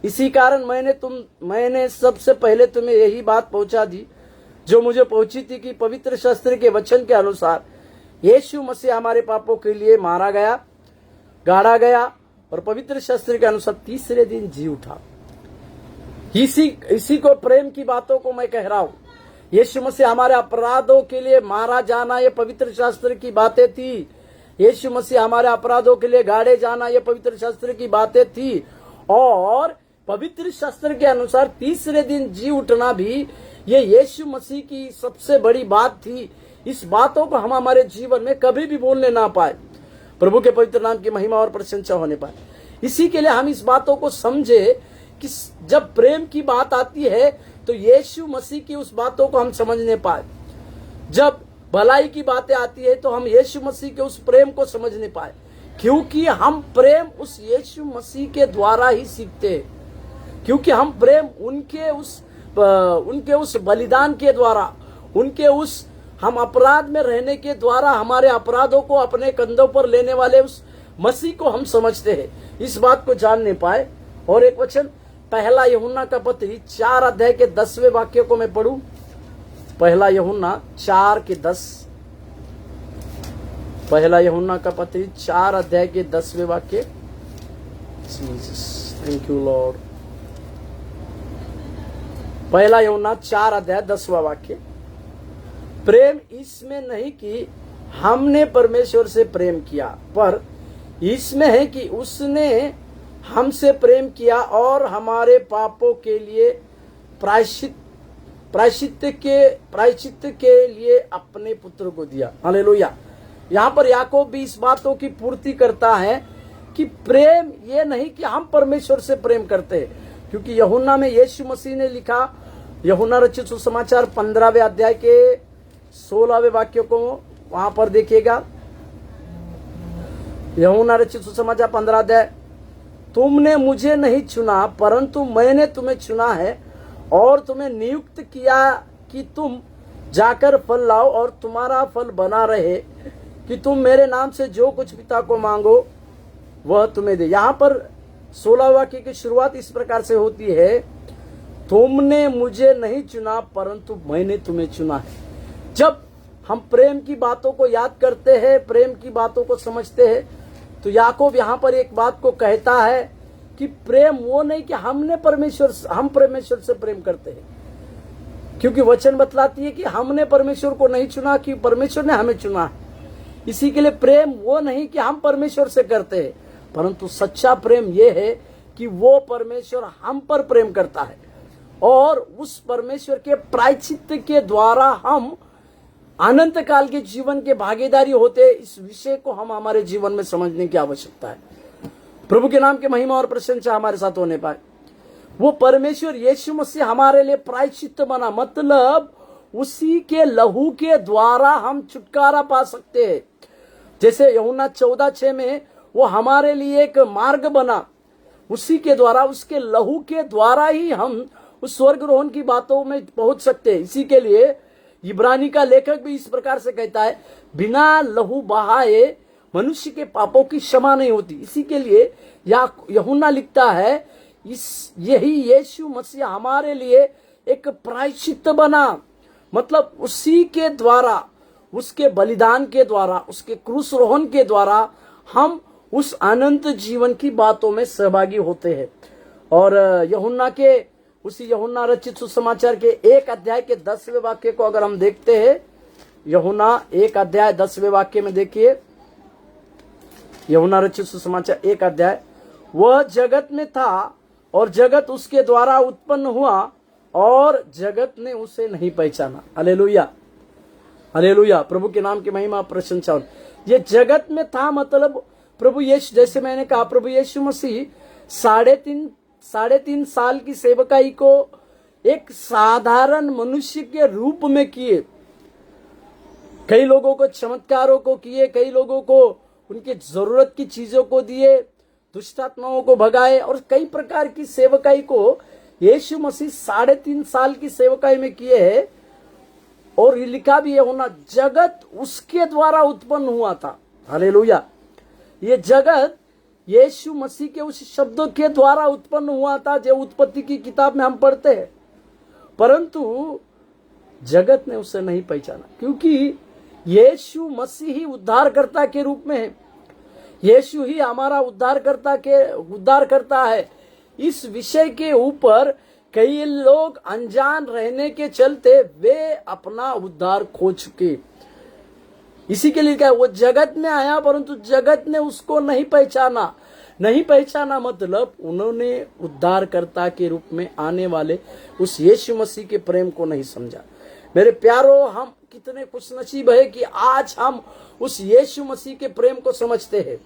इसी कारण मैंने सबसे पहले तुम्हें यही बात पहुंचा दी जो मुझे पहुंची थी, कि पवित्र शास्त्र के वचन के अनुसार यीशु मसीह हमारे पापों के लिए मारा गया, गाड़ा गया, और पवित्र शास्त्र के अनुसार 3 दिन जी उठा। इसी को प्रेम की बातों को मैं कह रहा हूं। यीशु मसीह हमारे अपराधों के लिए मारा जाना, ये पवित्र शास्त्र की बातें थी। यीशु मसीह हमारे अपराधों के लिए गाड़े जाना, ये पवित्र शास्त्र की बातें थी। और पवित्र शास्त्र के अनुसार 3 दिन जी उठना भी ये यीशु मसीह की सबसे बड़ी बात थी। इस बातों को हम हमारे जीवन में कभी भी बोलने ना पाए, प्रभु के पवित्र नाम की महिमा और प्रशंसा होने पाए। इसी के लिए हम इस बातों को समझे कि जब प्रेम की बात आती है तो यीशु मसीह की उस बातों को हम समझने पाए। जब भलाई की बातें आती है तो हम यीशु मसीह के उस प्रेम को समझने पाए, क्योंकि हम प्रेम उस यीशु मसीह के द्वारा ही सीखते हैं। क्योंकि हम प्रेम उनके उस बलिदान के द्वारा, उनके उस हम अपराध में रहने के द्वारा, हमारे अपराधों को अपने कंधों पर लेने वाले उस मसीह को हम समझते हैं। इस बात को जानने पाए। और एक वचन, पहला यूहन्ना का पत्री 4 अध्याय के 10वें वाक्य को मैं पढ़ूं। पहला यूहन्ना 4:10। पहला यूहन्ना का पत्री 4 अध्याय के 10वें वाक्य। Jesus, thank you Lord. पहला यूहन्ना 4 अध्याय 10वां वाक्य। प्रेम इसमें नहीं कि हमने परमेश्वर से प्रेम किया, पर इसमें है कि उसने हमसे प्रेम किया और हमारे पापों के लिए प्रायश्चित के लिए अपने पुत्र को दिया। हालेलुया। यहाँ पर याकूब भी इस बातों की पूर्ति करता है कि प्रेम ये नहीं कि हम परमेश्वर से प्रेम करते हैं, क्योंकि यूहन्ना में यीशु मसीह ने लिखा, यूहन्ना रचित सुसमाचार 15वें अध्याय के 16वें वाक्य को वहां पर देखिएगा। यूहन्ना रचित सुसमाचार 15 अध्याय, तुमने मुझे नहीं चुना परंतु मैंने तुम्हें चुना है और तुम्हें नियुक्त किया कि तुम जाकर फल लाओ और तुम्हारा फल बना रहे, कि तुम मेरे नाम से जो कुछ पिता को मांगो वह तुम्हें दे। यहाँ पर 16 वाक्य की शुरुआत इस प्रकार से होती है, तुमने मुझे नहीं चुना परंतु मैंने तुम्हें चुना है। जब हम प्रेम की बातों को याद करते हैं, प्रेम की बातों को समझते हैं, तो याकूब यहाँ पर एक बात को कहता है कि प्रेम वो नहीं कि हम परमेश्वर से प्रेम करते हैं, क्योंकि वचन बतलाती है कि हमने परमेश्वर को नहीं चुना, कि परमेश्वर ने हमें चुना है। इसी के लिए प्रेम वो नहीं कि हम परमेश्वर से करते हैं, परंतु सच्चा प्रेम ये है कि वो परमेश्वर हम पर प्रेम करता है, और उस परमेश्वर के प्रायश्चित के द्वारा हम अनंत काल के जीवन के भागीदारी होते। इस विषय को हम हमारे जीवन में समझने की आवश्यकता है। प्रभु के नाम की महिमा और प्रशंसा हमारे साथ होने पाए। वो परमेश्वर यीशु मसीह हमारे लिए प्रायश्चित बना, मतलब उसी के लहू के द्वारा हम छुटकारा पा सकते हैं। जैसे यूहन्ना 14:6 में वो हमारे लिए एक मार्ग बना, उसी के द्वारा, उसके लहू के द्वारा ही हम उस स्वर्गरोहण की बातों में पहुंच सकते हैं। इसी के लिए इब्रानी का लेखक भी इस प्रकार से कहता है, बिना लहू बहाए मनुष्य के पापों की क्षमा नहीं होती। इसी के लिए यूहन्ना लिखता है, यही यीशु मसीह हमारे लिए एक प्रायश्चित्त बना, मतलब उसी के द्वारा, उसके बलिदान के द्वारा, उसके क्रूस रोहन के द्वारा हम उस अनंत जीवन की बातों में सहभागी होते हैं। और यूहन्ना रचित सुसमाचार के 1 अध्याय के 10वें वाक्य को अगर हम देखते हैं, यूहन्ना 1 अध्याय 10वें वाक्य में देखिए, यूहन्ना रचित सुसमाचार 1 अध्याय, वह जगत में था और जगत उसके द्वारा उत्पन्न हुआ और जगत ने उसे नहीं पहचाना। हालेलुया, हालेलुया, प्रभु के नाम की महिमा प्रशंसा। ये जगत में था मतलब प्रभु यीशु, जैसे मैंने कहा, प्रभु यीशु मसीह 3.5 साल की सेवकाई को एक साधारण मनुष्य के रूप में किए। कई लोगों को चमत्कारों को किए, कई लोगों को उनके जरूरत की चीजों को दिए, दुष्टात्माओं को भगाए, और कई प्रकार की सेवकाई को यीशु मसीह 3.5 साल की सेवकाई में किए हैं। और ये लिखा भी है, होना जगत उसके द्वारा उत्पन्न हुआ था। हालेलुया, ये जगत यीशु मसीह के उस शब्दों के द्वारा उत्पन्न हुआ था जो उत्पत्ति की किताब में हम पढ़ते हैं। परंतु जगत ने उसे नहीं पहचाना, क्योंकि यीशु मसीह ही उद्धारकर्ता के रूप में है। यीशु ही हमारा उद्धार करता है। इस विषय के ऊपर कई लोग अनजान रहने के चलते वे अपना उद्धार खो चुके। इसी के लिए क्या, वो जगत में आया परंतु जगत ने उसको नहीं पहचाना मतलब उन्होंने उद्धारकर्ता के रूप में आने वाले उस यीशु मसीह के प्रेम को नहीं समझा। मेरे प्यारो, हम कितने खुशनसीब है कि आज हम उस यीशु मसीह के प्रेम को समझते हैं।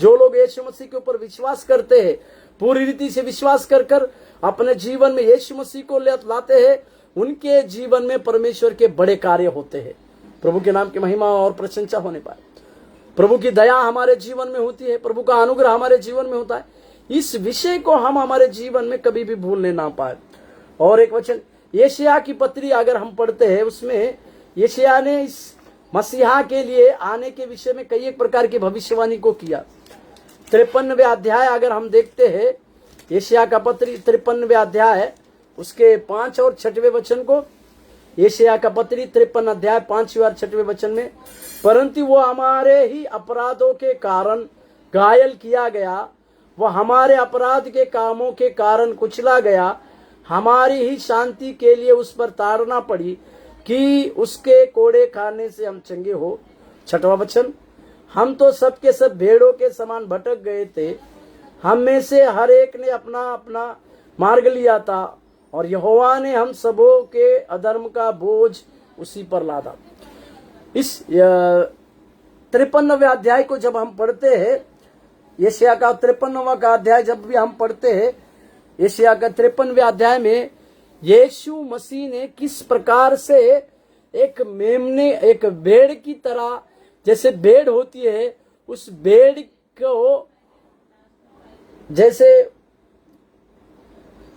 जो लोग यीशु मसीह के ऊपर विश्वास करते हैं, पूरी रीति से विश्वास कर अपने जीवन में यीशु मसीह को लाते हैं, उनके जीवन में परमेश्वर के बड़े कार्य होते हैं। प्रभु के नाम की महिमा और प्रशंसा होने पाए। प्रभु की दया हमारे जीवन में होती है, प्रभु का अनुग्रह हमारे जीवन में होता है। इस विषय को हम हमारे जीवन में कभी भी भूलने ना पाए। और एक वचन यशायाह की पत्री अगर हम पढ़ते हैं, उसमें यशायाह ने इस मसीहा के लिए आने के विषय में कई एक प्रकार की भविष्यवाणी को किया। 53वें अध्याय अगर हम देखते हैं, यशायाह का पत्री 53वें अध्याय उसके 5 और 6वें वचन को, यशायाह का पत्री 53 अध्याय 5 और 6वें वचन में, परंतु वो हमारे ही अपराधों के कारण घायल किया गया, वह हमारे अपराध के कामों के कारण कुचला गया, हमारी ही शांति के लिए उस पर ताड़ना पड़ी कि उसके कोड़े खाने से हम चंगे हो। 6वां वचन, हम तो सब के सब भेड़ों के समान भटक गए थे, हम में से हर एक ने अपना अपना मार्ग लिया था, और यहोवा ने हम सबों के अधर्म का बोझ उसी पर लादा। इस 53वें अध्याय को जब हम पढ़ते हैं, यशायाह का 53वां का अध्याय जब भी हम पढ़ते हैं, यशायाह का 53वें अध्याय में यीशु मसीह ने किस प्रकार से एक मेमने, एक भेड़ की तरह, जैसे भेड़ होती है, उस भेड़ को जैसे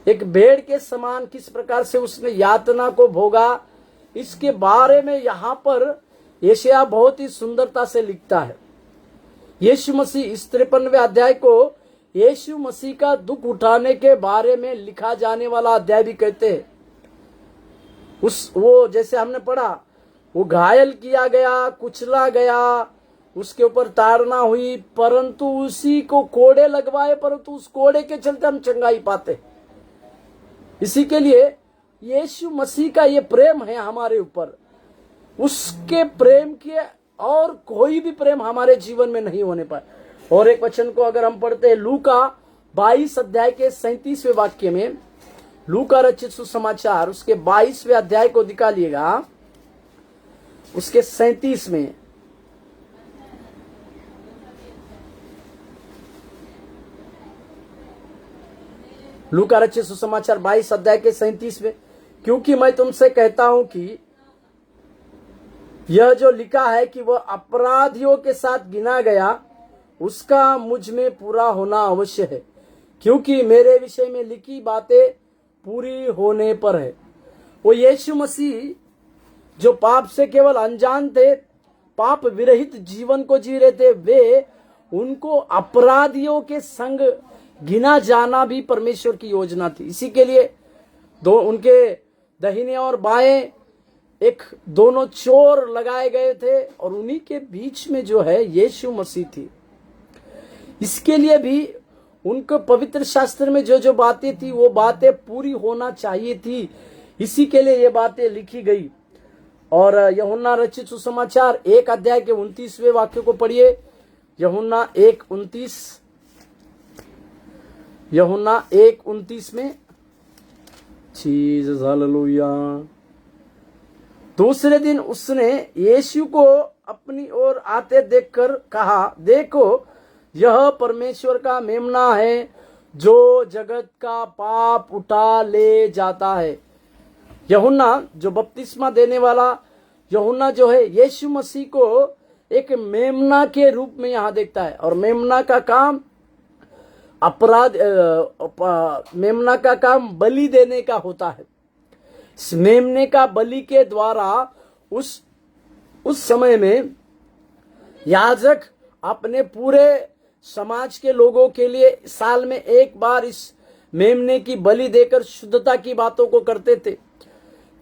एक भेड़ के समान किस प्रकार से उसने यातना को भोगा, इसके बारे में यहाँ पर यशायाह बहुत ही सुंदरता से लिखता है। यीशु मसीह, इस 53वें अध्याय को यीशु मसीह का दुख उठाने के बारे में लिखा जाने वाला अध्याय भी कहते हैं। वो जैसे हमने पढ़ा, वो घायल किया गया, कुचला गया, उसके ऊपर ताड़ना हुई, परंतु उसी को कोड़े लगवाए, परंतु उस कोड़े के चलते हम चंगाई पाते। इसी के लिए यीशु मसीह का ये प्रेम है हमारे ऊपर, उसके प्रेम के और कोई भी प्रेम हमारे जीवन में नहीं होने पाए। और एक वचन को अगर हम पढ़ते हैं, लूका 22 अध्याय के 37वें वाक्य में, लूका रचित सुसमाचार उसके 22वें अध्याय को निकालिएगा, उसके 37 में, लूका रचित सुसमाचार 22 अध्याय के 37 में, क्योंकि मैं तुमसे कहता हूं कि यह जो लिखा है कि वह अपराधियों के साथ गिना गया, उसका मुझ में पूरा होना अवश्य है, क्योंकि मेरे विषय में लिखी बातें पूरी होने पर है। वो यीशु मसीह जो पाप से केवल अनजान थे, पाप विरहित जीवन को जी रहे थे, वे उनको अपराधियों के संग गिना जाना भी परमेश्वर की योजना थी। इसी के लिए दो उनके दाहिने और बाएं एक दोनों चोर लगाए गए थे और उन्हीं के बीच में जो है यीशु मसीह थी। इसके लिए भी उनको पवित्र शास्त्र में जो जो बातें थी वो बातें पूरी होना चाहिए थी। इसी के लिए ये बातें लिखी गई। और यूहन्ना रचित सुसमाचार 1 अध्याय के 29वें वाक्य को पढ़िए। यूहन्ना 1:29, यूहन्ना 1:29 में, जीसस हालेलुया। दूसरे दिन उसने यीशु को अपनी ओर आते देखकर कहा, देखो यह परमेश्वर का मेमना है जो जगत का पाप उठा ले जाता है। यूहन्ना जो बपतिस्मा देने वाला यूहन्ना जो है यीशु मसीह को एक मेमना के रूप में यहां देखता है। और मेमना का काम मेमना का काम बलि देने का होता है। इस मेमने का बलि के द्वारा उस समय में याजक अपने पूरे समाज के लोगों के लिए साल में एक बार इस मेमने की बलि देकर शुद्धता की बातों को करते थे,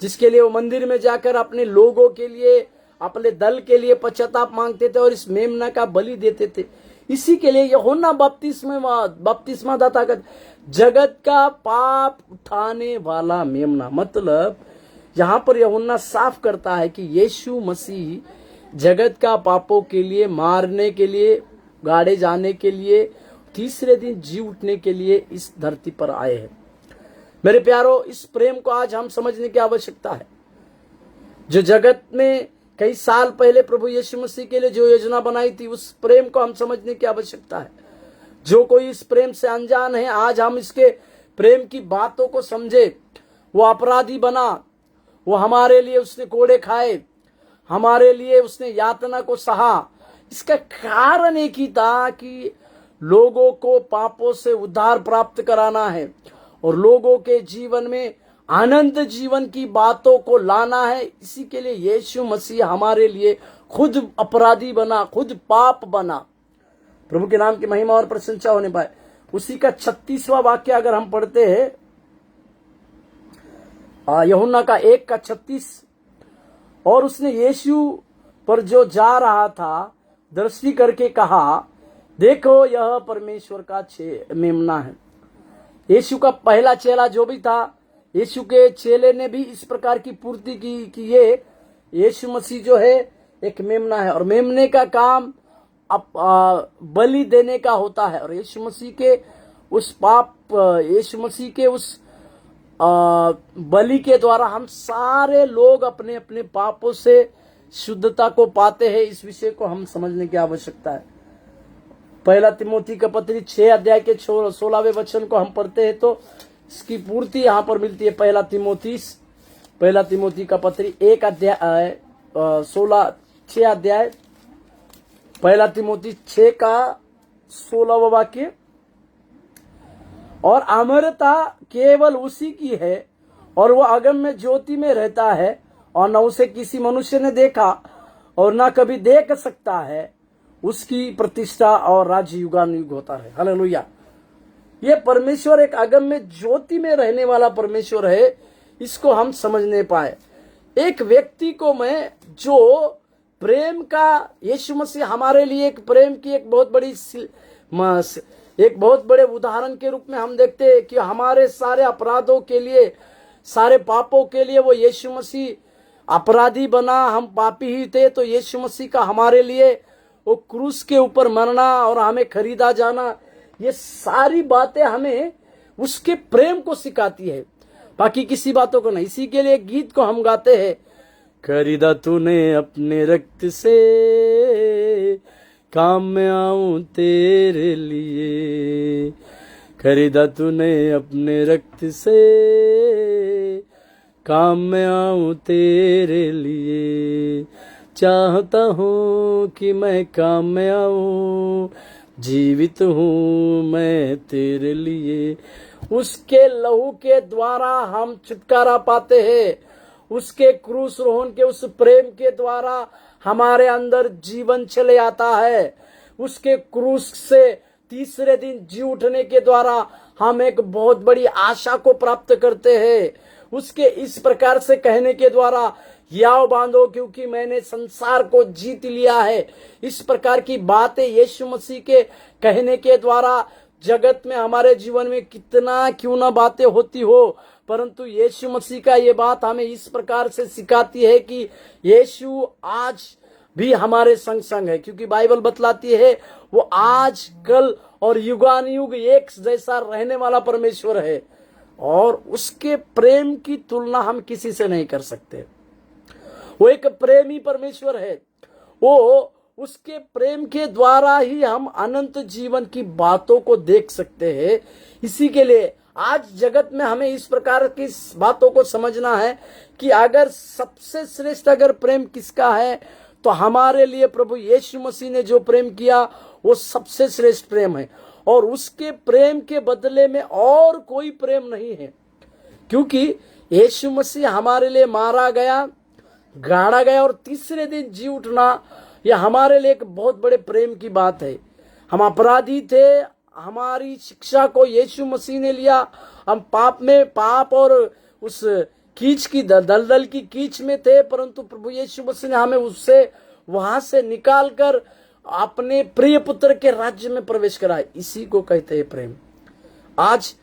जिसके लिए वो मंदिर में जाकर अपने लोगों के लिए, अपने दल के लिए पश्चाताप मांगते थे और इस मेमना का बलि देते थे। इसी के लिए यूहन्ना बपतिस्मा दाता का जगत का पाप उठाने वाला मेमना, मतलब यहां पर यूहन्ना साफ करता है कि यीशु मसीह जगत का पापों के लिए, मारने के लिए, गाड़े जाने के लिए, तीसरे दिन जी उठने के लिए इस धरती पर आए हैं। मेरे प्यारो, इस प्रेम को आज हम समझने की आवश्यकता है। जो जगत में कई साल पहले प्रभु यीशु मसीह के लिए जो योजना बनाई थी, उस प्रेम को हम समझने की आवश्यकता है। जो कोई इस प्रेम से अनजान है, आज हम इसके प्रेम की बातों को समझे। वो अपराधी बना, वो हमारे लिए उसने कोड़े खाए, हमारे लिए उसने यातना को सहा। इसका कारण एक ही था कि लोगों को पापों से उद्धार प्राप्त कराना है और लोगों के जीवन में अनंत जीवन की बातों को लाना है। इसी के लिए यीशु मसीह हमारे लिए खुद अपराधी बना, खुद पाप बना। प्रभु के नाम की महिमा और प्रशंसा होने पाए। उसी का 36वां वाक्य अगर हम पढ़ते हैं, यूहन्ना का 1:36, और उसने यीशु पर जो जा रहा था दृष्टि करके कहा, देखो यह परमेश्वर का मेमना है। यीशु का पहला चेला जो भी था, यीशु के चेले ने भी इस प्रकार की पूर्ति की कि ये यीशु मसीह जो है एक मेमना है और मेमने का काम बलि देने का होता है। और यीशु मसीह के उस बलि के द्वारा हम सारे लोग अपने अपने पापों से शुद्धता को पाते हैं। इस विषय को हम समझने की आवश्यकता है। पहला तिमोथी का पत्री 6 अध्याय के 16वें वचन को हम पढ़ते हैं तो इसकी पूर्ति यहां पर मिलती है। पहला तिमोथी का पत्री 1 अध्याय 6 अध्याय, पहला तिमोथी 6 का 16वां वाक्य, और अमरता केवल उसी की है और वह अगम्य ज्योति में रहता है और न उसे किसी मनुष्य ने देखा और न कभी देख सकता है। उसकी प्रतिष्ठा और राज्य युगानुयुग होता है। हालेलुया। ये परमेश्वर एक अगम्य ज्योति में रहने वाला परमेश्वर है। इसको हम समझ नहीं पाए। एक व्यक्ति को मैं जो प्रेम का, यीशु मसीह हमारे लिए एक प्रेम की एक बहुत बड़े उदाहरण के रूप में हम देखते हैं कि हमारे सारे अपराधों के लिए, सारे पापों के लिए वो यीशु मसीह अपराधी बना। हम पापी ही थे तो यीशु मसीह का हमारे लिए वो क्रूस के ऊपर मरना और हमें खरीदा जाना, ये सारी बातें हमें उसके प्रेम को सिखाती है, बाकी किसी बातों को नहीं। इसी के लिए गीत को हम गाते हैं, खरीदा तूने अपने रक्त से, काम में आऊं तेरे लिए। खरीदा तूने अपने रक्त से, काम में आऊं तेरे लिए। चाहता हूं कि मैं काम में आऊं, जीवित हूं मैं तेरे लिए। उसके लहू के द्वारा हम छुटकारा पाते हैं। उसके क्रूस रोहन के उस प्रेम के द्वारा हमारे अंदर जीवन चले आता है। उसके क्रूस से तीसरे दिन जी उठने के द्वारा हम एक बहुत बड़ी आशा को प्राप्त करते हैं। उसके इस प्रकार से कहने के द्वारा, याव बांधो क्योंकि मैंने संसार को जीत लिया है, इस प्रकार की बातें यीशु मसीह के कहने के द्वारा जगत में हमारे जीवन में कितना क्यों ना बातें होती हो, परंतु यीशु मसीह का ये बात हमें इस प्रकार से सिखाती है कि यीशु आज भी हमारे संग संग है, क्योंकि बाइबल बतलाती है वो आज कल और युगानुयुग एक जैसा रहने वाला परमेश्वर है, और उसके प्रेम की तुलना हम किसी से नहीं कर सकते। वो एक प्रेमी परमेश्वर है। वो उसके प्रेम के द्वारा ही हम अनंत जीवन की बातों को देख सकते हैं। इसी के लिए आज जगत में हमें इस प्रकार की बातों को समझना है कि अगर सबसे श्रेष्ठ अगर प्रेम किसका है, तो हमारे लिए प्रभु यीशु मसीह ने जो प्रेम किया वो सबसे श्रेष्ठ प्रेम है, और उसके प्रेम के बदले में और कोई प्रेम नहीं है। क्योंकि यीशु मसीह हमारे लिए मारा गया, गाड़ा गया और तीसरे दिन जी उठना, यह हमारे लिए एक बहुत बड़े प्रेम की बात है। हम अपराधी थे, हमारी शिक्षा को यीशु मसीह ने लिया। हम पाप और उस कीच की दलदल की कीच में थे, परंतु प्रभु यीशु मसीह ने हमें उससे वहां से निकाल कर अपने प्रिय पुत्र के राज्य में प्रवेश कराया। इसी को कहते हैं प्रेम। आज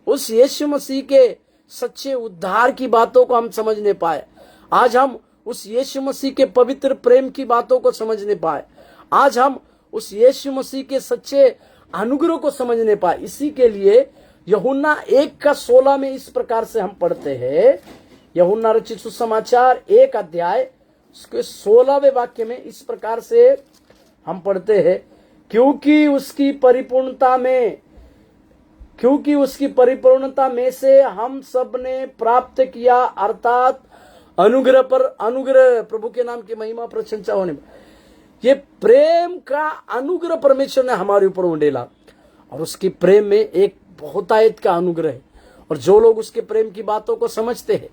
उस यीशु मसीह के सच्चे उद्धार की बातों को हम समझने पाए। आज हम उस यीशु मसीह के पवित्र प्रेम की बातों को समझने पाए। आज हम उस यीशु मसीह के सच्चे अनुग्रह को समझने पाए। इसी के लिए यूहन्ना 1:16 में इस प्रकार से हम पढ़ते हैं। यूहन्ना रचित सुसमाचार 1 अध्याय उसके 16वें वाक्य में इस प्रकार से हम पढ़ते हैं, क्योंकि उसकी परिपूर्णता में से हम सब ने प्राप्त किया, अर्थात अनुग्रह पर अनुग्रह। प्रभु के नाम की महिमा प्रशंसा होने में ये प्रेम का अनुग्रह परमेश्वर ने हमारे ऊपर उंडेला, और उसकी प्रेम में एक बहुतायत का अनुग्रह है। और जो लोग उसके प्रेम की बातों को समझते हैं,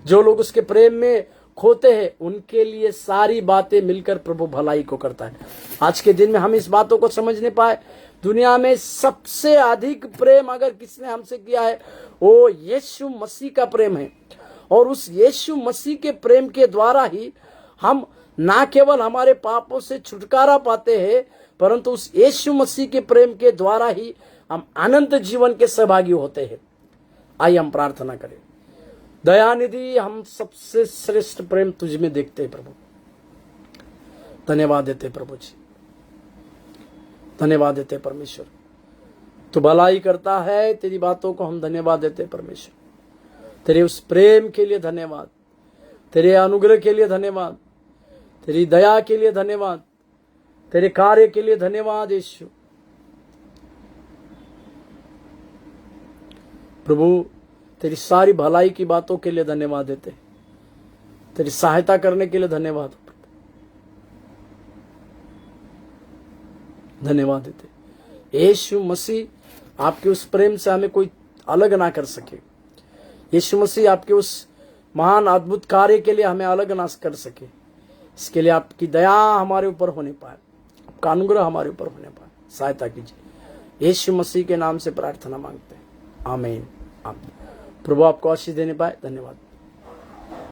जो लोग उसके प्रेम में खोते हैं, उनके लिए सारी बातें मिलकर प्रभु भलाई को करता है। आज के दिन में हम इस बातों को समझने पाए। दुनिया में सबसे अधिक प्रेम अगर किसने हमसे किया है, वो यीशु मसीह का प्रेम है। और उस यीशु मसीह के प्रेम के द्वारा ही हम ना केवल हमारे पापों से छुटकारा पाते हैं, परंतु उस यीशु मसीह के प्रेम के द्वारा ही हम अनंत जीवन के सहभागी होते हैं। आइए हम प्रार्थना करें। दयानिधि, हम सबसे श्रेष्ठ प्रेम तुझ में देखते हैं प्रभु। धन्यवाद देते प्रभु जी, धन्यवाद देते परमेश्वर। तू भलाई करता है, तेरी बातों को हम धन्यवाद देते परमेश्वर। तेरे उस प्रेम के लिए धन्यवाद, तेरे अनुग्रह के लिए धन्यवाद, तेरी दया के लिए धन्यवाद, तेरे कार्य के लिए धन्यवाद यीशु। प्रभु तेरी सारी भलाई की बातों के लिए धन्यवाद देते, तेरी सहायता करने के लिए धन्यवाद, धन्यवाद देते। यीशु मसीह आपके उस प्रेम से हमें कोई अलग ना कर सके। यीशु मसीह आपके उस महान अद्भुत कार्य के लिए हमें अलग ना कर सके। इसके लिए आपकी दया हमारे ऊपर होने पाए, आपका अनुग्रह हमारे ऊपर होने पाए, सहायता कीजिए। यीशु मसीह के नाम से प्रार्थना मांगते हैं, आमीन। प्रभु आपको आशीष देने पाए। धन्यवाद।